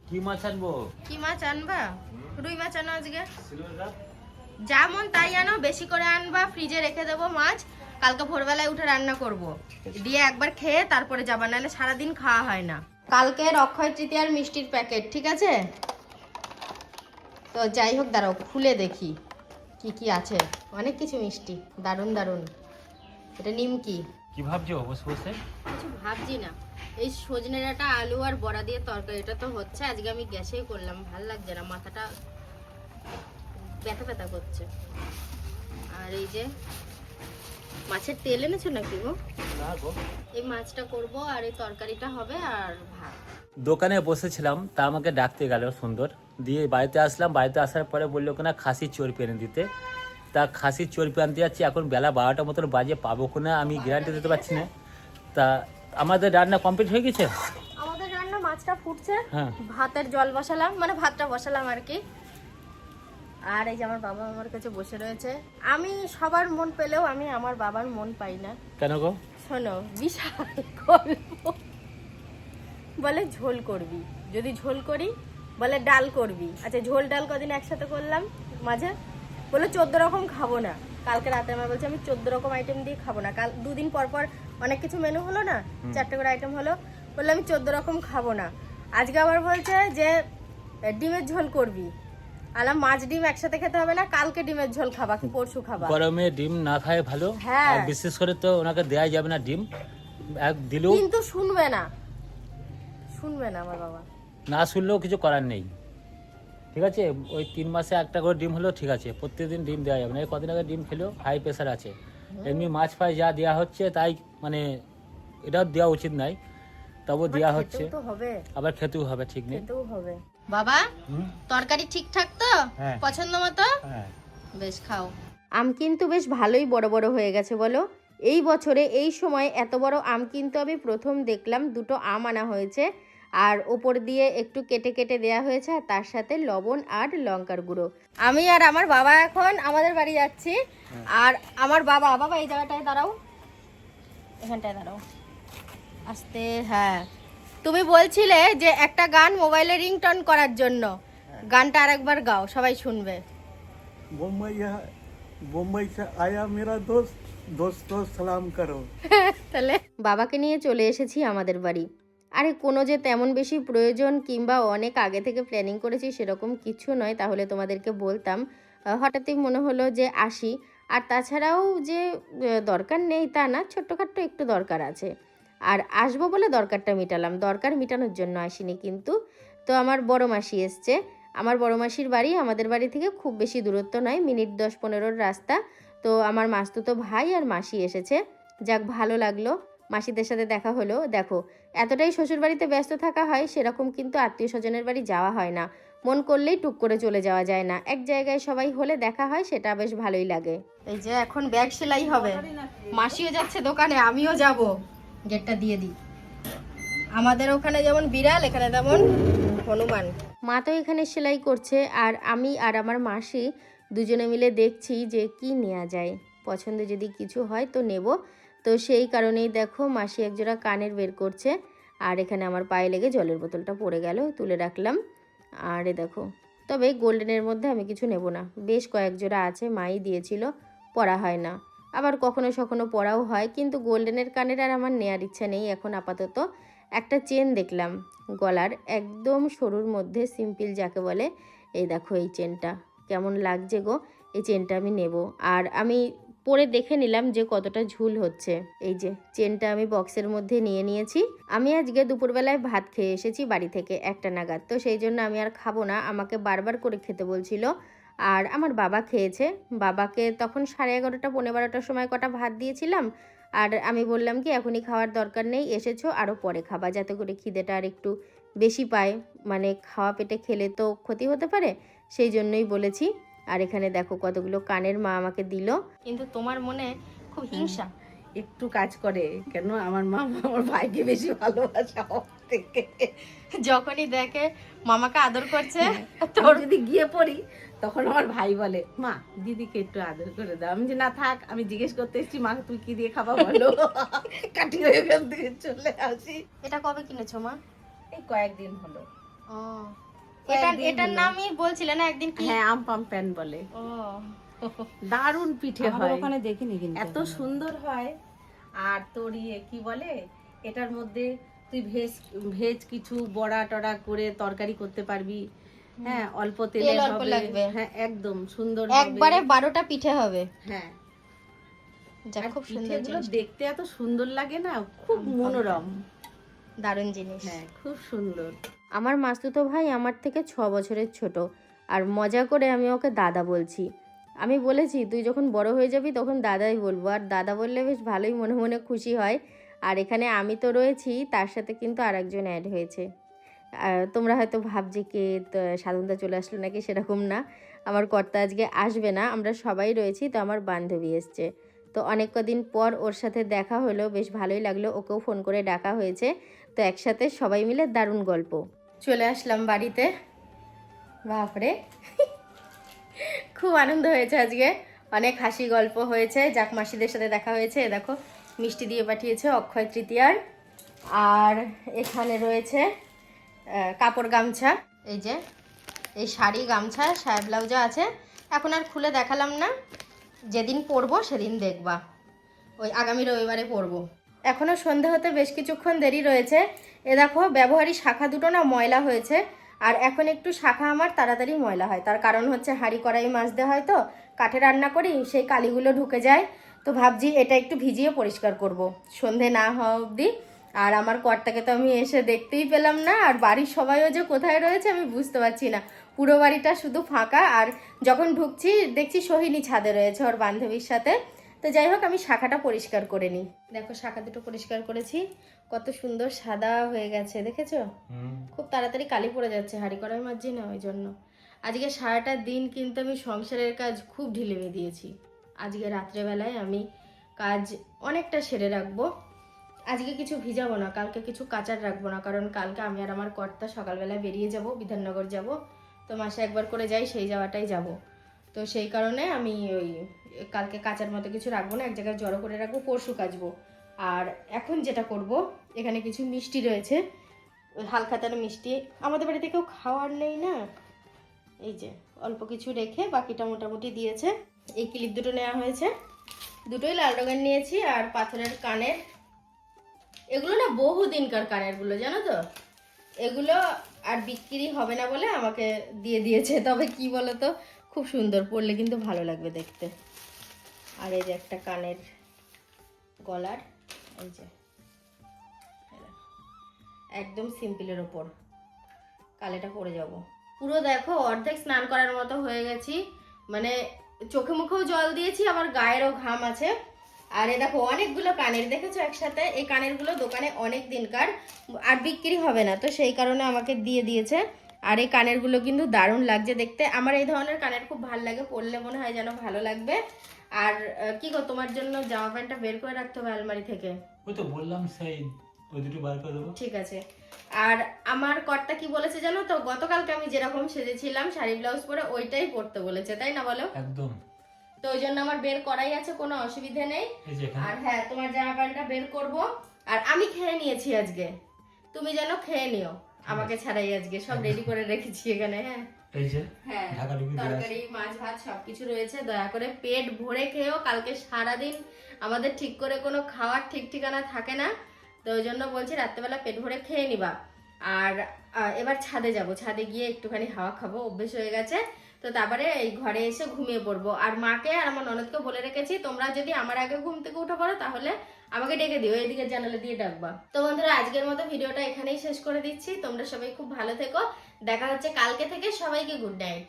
কি মাছ আনবো? কি মাছ আনবা? রুই মাছ আনো আজকে। যেমন তাই আনো, বেশি করে আনবা, ফ্রিজে রেখে দেবো মাছ। কালকে ভোরবেলায় উঠে রান্না করব। দিয়ে একবার খেয়ে তারপরে যাবা, নাহলে সারাদিন খাওয়া হয় না। কালকের অক্ষয় তৃতীয়ার মিষ্টির প্যাকেট, ঠিক আছে? তো যাই হোক, দাঁড়াও খুলে দেখি কি কি আছে। অনেক কিছু মিষ্টি, দারুণ দারুণ। এটা নিমকি। কি ভাবছো বসে বসে? কিছু ভাবছি না, এই সজনে ডাঁটা আলু আর বড়া দিয়ে তরকারি, এটা তো হচ্ছে। আজকে আমি গ্যাসেই করলাম, ভাল লাগছে না, মাথাটা ব্যথা ব্যথা করছে। আর এই যে মাছের তেল এনেছো নাকি গো? না গো, এই মাছটা করব আর এই তরকারিটা হবে আর ভাত। দোকানে বসেছিলাম, তা আমাকে ডাকতে গেল সুন্দর, দিয়ে বাড়িতে আসলাম। বাড়িতে আসার পরে বললো কিনা খাসির চর্বি এনে দিতে। তা খাসির চর্বি আনতে যাচ্ছি, এখন বেলা 12টার মতন বাজে, পাবো কিনা আমি গ্যারান্টি দিতে পারছি না। তা আমাদের রান্না কমপ্লিট হয়ে গেছে। আমাদের রান্না, মাছটা ফুটছে, হ্যাঁ, ভাতের জল বসালাম, মানে ভাতটা বসালাম আর কি। আর এই যে আমার বাবা আমার কাছে বসে রয়েছে। আমি সবার মন পেলেও আমি আমার বাবার মন পাই না। কেন গো? শোনো, বিশাল গল্প। বলে ঝোল করবি, যদি ঝোল করি বলে ডাল করবি। আচ্ছা, ঝোল ডাল কদিন একসাথে করলাম মাঝে, বলে 14 রকম খাবো না। কালকে রাতে আমার বলছে আমি 14 রকম আইটেম দিয়ে খাবো না। কাল দুদিন পর পর অনেক কিছু মেনু হলো না, 4টে করে আইটেম হলো, বললে আমি 14 রকম খাবো না। আজকে আবার বলছে যে ডিমের ঝোল করবি। আলাম মাছ ডিম একসাথে খেতে হবে না, কালকে ডিমের ঝোল খাবা কি পরশু খাবা। গরমে ডিম না খায় ভালো। হ্যাঁ, আর বিশেষ করে তো ওনাকে দেওয়া যাবে না ডিম, এক দিলেও কিন্তু শুনবে না, শুনবে না আমার বাবা। না শুনলেও কিছু করার নেই, ঠিক আছে? ওই 3 মাসে একটা করে ডিম হলেও ঠিক আছে, প্রত্যেকদিন ডিম দেওয়া যাবে না। এই কদিন আগে ডিম খেলেও হাই প্রেশার আছে। এমনি মাছ ফাই যা দেওয়া হচ্ছে তাই, মানে এটাও দেওয়া উচিত নাই, তবু দেওয়া হচ্ছে। খেতেও তো হবে, আবার খেতেও হবে, ঠিক নেই। খেতেও হবে। বাবা, তরকারি ঠিকঠাক তো? হ্যাঁ। পছন্দ মতো? হ্যাঁ। বেশ, খাও। আম কিন্তু বেশ ভালোই বড় বড় হয়ে গেছে বলো। এই বছরে এই সময় এত বড় আম কিন্তু আমি প্রথম দেখলাম। 2টো আম আনা হয়েছে, আর ওপর দিয়ে একটু কেটে কেটে দেয়া হয়েছে, আর তার সাথে লবণ আর লঙ্কার গুঁড়ো। আমি আর আমার বাবা এখন আমাদের বাড়ি যাচ্ছি। আর আমার বাবা, বাবা এই জায়গাটায় দাঁড়াও, এখানটায় দাঁড়াও, আস্তে। হ্যাঁ, তুমি বলছিলে যে একটা গান মোবাইলে রিংটোন করার জন্য, গানটা আরেকবার গাও, সবাই শুনবে। मुंबई से आया मेरा दोस्त दोस्तों सलाम करो। তাহলে বাবাকে নিয়ে চলে এসেছি আমাদের বাড়ি। আরে কোনো যে তেমন বেশি প্রয়োজন কিংবা অনেক আগে থেকে প্ল্যানিং করেছি সেরকম কিছু নয়, তাহলে তোমাদেরকে বলতাম। হঠাৎই মনে হলো যে আসি। আর তাছাড়াও যে দরকার নেই তা না, ছোট্টখাট্ট একটু দরকার আছে। আর আসবো বলে দরকারটা মিটালাম, দরকার মিটানোর জন্য আসিনি কিন্তু। তো আমার বড় মাসি এসছে। আমার বড় মাসির বাড়ি আমাদের বাড়ি থেকে খুব বেশি দূরত্ব নয়, মিনিট 10-15 রাস্তা। তো আমার মাসতুতো ভাই আর মাসি এসেছে। যাক, ভালো লাগলো, মাসিদের সাথে দেখা হলো। দেখো, এতটাই শ্বশুরবাড়িতে ব্যস্ত থাকা হয়, সেরকম কিন্তু আত্মীয় স্বজনের বাড়ি যাওয়া হয় না। মন করলেই টুক করে চলে যাওয়া যায় না। এক জায়গায় সবাই হলে দেখা হয়, সেটা বেশ ভালোই লাগে। এই যে এখন ব্যাগ সেলাই হবে, মাসিও যাচ্ছে দোকানে, আমিও যাব। গেটটা দিয়ে দিই। আমাদের ওখানে যেমন বিড়াল, এখানে তেমন হনুমান। মা তো এখানে সেলাই করছে, আর আমি আর আমার মাসি দুজনে মিলে দেখছি যে কি নেওয়া যায়। পছন্দ যদি কিছু হয় তো নেব। তো সেই কারণেই দেখো মাসি একজোড়া কানের বের করছে, আর এখানে আমার পায়ে লেগে জলের বোতলটা পড়ে গেল, তুলে রাখলাম। আর এ দেখো, তবে গোল্ডেনের মধ্যে আমি কিছু নেব না, বেশ কয়েক জোড়া আছে, মাই দিয়েছিল, পরা হয় না। আবার কখনো সখনো পরাও হয়, কিন্তু গোল্ডেনের কানের আর আমার নেওয়ার ইচ্ছা নেই এখন আপাতত। একটা চেন দেখলাম গলার, একদম সরুর মধ্যে, সিম্পল যাকে বলে। এই দেখো এই চেনটা কেমন লাগছে গো, এই চেনটা আমি নেব। আর আমি পরে দেখে নিলাম যে কতটা ঝুল হচ্ছে। এই যে চেনটা আমি বক্সের মধ্যে নিয়ে নিয়েছি। আমি আজকে দুপুরবেলায় ভাত খেয়ে এসেছি বাড়ি থেকে 1টা নাগাদ, তো সেই জন্য আমি আর খাবো না, আমাকে বারবার করে খেতে বলছিল। আর আমার বাবা খেয়েছে, বাবাকে তখন 11:30 পৌনে 12টার সময় কটা ভাত দিয়েছিলাম। আর আমি বললাম কি এখনই খাওয়ার দরকার নেই, এসেছো আরও পরে খাবা, যাতে করে খিদেটা আর একটু বেশি পায়, মানে খাওয়া পেটে খেলে তো ক্ষতি হতে পারে, সেই জন্যই বলেছি। আর এখানে দেখো কতগুলো কানের মা আমাকে দিল, কিন্তু তোমার মনে খুব হিংসা। একটু কাজ করে কেন, আমার মা আমার ভাইকে বেশি ভালোবাসে আমার থেকে। যখনই দেখে মামাকে আদর করছে, তোর যদি গিয়ে পড়ি তখন আমার ভাই বলে মা দিদিকে একটু আদর করে দাও। আমি যে না থাক, আমি জিজ্ঞেস করতে এসেছি মা তুই কি দিয়ে খাবা বলো। কাটি হয়ে ওখান থেকে চলে আসি। এটা কবে কিনেছো মা? এই কয়েকদিন হলো। ও এটার নামই বলছিলে না একদিন কি? হ্যাঁ, আমপাম প্যান বলে। ও দারুণ পিঠে আমাদের হয়, ওখানে দেখিনি কিন্তু এত সুন্দর হয়। আর তোর কি বলে, এটার মধ্যে তুই ভেজ কিছু বড়া টড়া করে তরকারি করতে পারবি। হ্যাঁ, অল্প তেলে তেল অল্প হবে। লাগবে। হ্যাঁ, একদম সুন্দর একবারে হবে। 12টা পিঠে হবে। হ্যাঁ, যা আর খুব সুন্দর পিঠেগুলো জিনিস, দেখতে এত সুন্দর লাগে না, খুব মনোরম। দারুণ জিনিস। হ্যাঁ, খুব সুন্দর। আমার মাসতুতো ভাই আমার থেকে 6 বছরের ছোট, আর মজা করে আমি ওকে দাদা বলছি। আমি বলেছি তুই যখন বড় হয়ে যাবি তখন দাদাই বলবো, আর দাদা বললে বেশ ভালোই মনে মনে খুশি হয়। আর এখানে আমি তো রয়েছি, তার সাথে কিন্তু আরেকজন অ্যাড হয়েছে। তোমরা হয়তো ভাবছে কে, সাধনদা চলে আসলো নাকি, সেরকম না। আমার কর্তা আজকে আসবে না, আমরা সবাই রয়েছি, তো আমার বান্ধবী এসছে। তো অনেক কদিন পর ওর সাথে দেখা হলো, বেশ ভালোই লাগলো, ওকেও ফোন করে ডাকা হয়েছে। তো একসাথে সবাই মিলে দারুণ গল্প। চলে আসলাম বাড়িতে, বাপরে খুব আনন্দ হয়েছে আজকে, অনেক হাসি গল্প হয়েছে। যাক মাসিদের সাথে দেখা হয়েছে, দেখো মিষ্টি দিয়ে পাঠিয়েছে অক্ষয় তৃতীয়ার। আর এখানে রয়েছে কাপড় গামছা, এই যে এই শাড়ি গামছা সায়া ব্লাউজও আছে। এখন আর খুলে দেখালাম না, যেদিন পরবো সেদিন দেখবা, ওই আগামী রবিবারে পরবো। এখনও সন্ধে হতে বেশ কিছুক্ষণ দেরি রয়েছে। এ দেখো ব্যবহারী শাখা দুটো না ময়লা হয়েছে, আর এখন একটু শাখা আমার তাড়াতাড়ি ময়লা হয়, তার কারণ হচ্ছে হাঁড়ি কড়াই মাজতে হয়, তো কাঠে রান্না করি, সেই কালিগুলো ঢুকে যায়। তো ভাবছি এটা একটু ভিজিয়ে পরিষ্কার করব সন্ধে না হওয়া অবধি। আর আমার কর্তাকে তো আমি এসে দেখতেই পেলাম না, আর বাড়ির সবাইও যে কোথায় রয়েছে আমি বুঝতে পারছি না। পুরো বাড়িটা শুধু ফাঁকা, আর যখন ঢুকছি দেখছি সোহিনী ছাদে রয়েছে ওর বান্ধবীর সাথে। তো যাই হোক, আমি শাখাটা পরিষ্কার করে নিই। দেখো শাখা দুটো পরিষ্কার করেছি, কত সুন্দর সাদা হয়ে গেছে, দেখেছো? খুব তাড়াতাড়ি কালি পড়ে যাচ্ছে, হাঁড়ি কড়াই মাজছি না ওই জন্য। আজকে সারাটা দিন কিন্তু আমি সংসারের কাজ খুব ঢিলেমি দিয়েছি। আজকে রাত্রেবেলায় আমি কাজ অনেকটা সেরে রাখবো। আজকে কিছু ভিজাবো না, কালকে কিছু কাচার রাখবো না, কারণ কালকে আমি আর আমার কর্তা সকালবেলা বেরিয়ে যাব, বিধাননগর যাব। তো মাসে একবার করে যাই, সেই যাওয়াটাই যাব। তো সেই কারণে আমি ওই কালকে কাচার মতো কিছু রাখবো না, এক জায়গায় জড়ো করে রাখবো, পরশু কাচবো। আর এখন যেটা করব, এখানে কিছু মিষ্টি রয়েছে, ওই হালখাতার মিষ্টি, আমাদের বাড়িতে কেউ খাওয়ার নেই না, এই যে অল্প কিছু রেখে বাকিটা মোটামুটি দিয়েছে। এই ক্লিপ দুটো নেওয়া হয়েছে, দুটোই লাল রঙের নিয়েছি। আর পাথরের কানের, এগুলো না বহু দিনকার কানেরগুলো, জানো তো, এগুলো আর বিক্রি হবে না বলে আমাকে দিয়ে দিয়েছে। তবে কি বলো তো, খুব সুন্দর, পরলে কিন্তু ভালো লাগবে দেখতে। আর এই যে একটা কানের গলার, এই যে একদম সিম্পলের ওপর, কালেটা পরে যাব। পুরো দেখো অর্ধেক স্নান করার মতো হয়ে গেছি, মানে চোখে মুখেও জল দিয়েছি, আবার গায়েরও ঘাম আছে। আর এ দেখো অনেকগুলো কানের দেখেছো একসাথে, এই কানেরগুলো দোকানে অনেক দিনকার, আর বিক্রি হবে না, তো সেই কারণে আমাকে দিয়ে দিয়েছে। আর এই কানেরগুলো কিন্তু দারুণ লাগছে দেখতে, আমার এই ধরনের কানের খুব ভালো লাগে, পরলে মনে হয় যেন ভালো লাগবে। আর কি গো, তোমার জন্য জামা প্যান্টটা বের করে রাখতে হবে আলমারি থেকে। ওই তো বললাম, সেই ওই দুটো বার করে দেবো। ঠিক আছে। আর আমার কর্তা কি বলেছে জানো তো, গতকালকে আমি যেরকম সেজেছিলাম শাড়ি ব্লাউজ পরে, ওইটাই পরতে বলেছে, তাই না বলো? একদম। তো ওই জন্য আমার বের করাই আছে, কোনো অসুবিধা নেই। এই যে এখানে। আর হ্যাঁ, তোমার জামা প্যান্টটা বের করব। আর আমি খেয়ে নিয়েছি আজকে, তুমি যেন খেয়ে নিও আমাকে ছাড়াই, আজকে সব রেডি করে রেখেছি এখানে। হ্যাঁ এই যে হ্যাঁ, ঢাকা ঢুকি দেওয়া আছে। তরকারি মাছ ভাত সবকিছু রয়েছে, দয়া করে পেট ভরে খেয়েও, কালকে সারাদিন আমাদের ঠিক করে কোনো খাওয়ার ঠিক ঠিকানা থাকে না, তো ওই জন্য বলছি রাত্রেবেলা পেট ভরে খেয়ে নিবা। আর এবার ছাদে যাব, ছাদে গিয়ে একটুখানি হাওয়া খাবো, অভ্যেস হয়ে গেছে। তো তারপরে এই ঘরে এসে ঘুমিয়ে পড়বো। আর মাকে আর আমার ননদকে বলে রেখেছি, তোমরা যদি আমার আগে ঘুম থেকে উঠে পড়ো তাহলে আমাকে ডেকে দিও, এইদিকে জানালা দিয়ে ডাকবা। তো বন্ধুরা, আজকের মতো ভিডিওটা এখানেই শেষ করে দিচ্ছি। তোমরা সবাই খুব ভালো থেকো, দেখা হচ্ছে কালকে থেকে। সবাইকে গুড নাইট।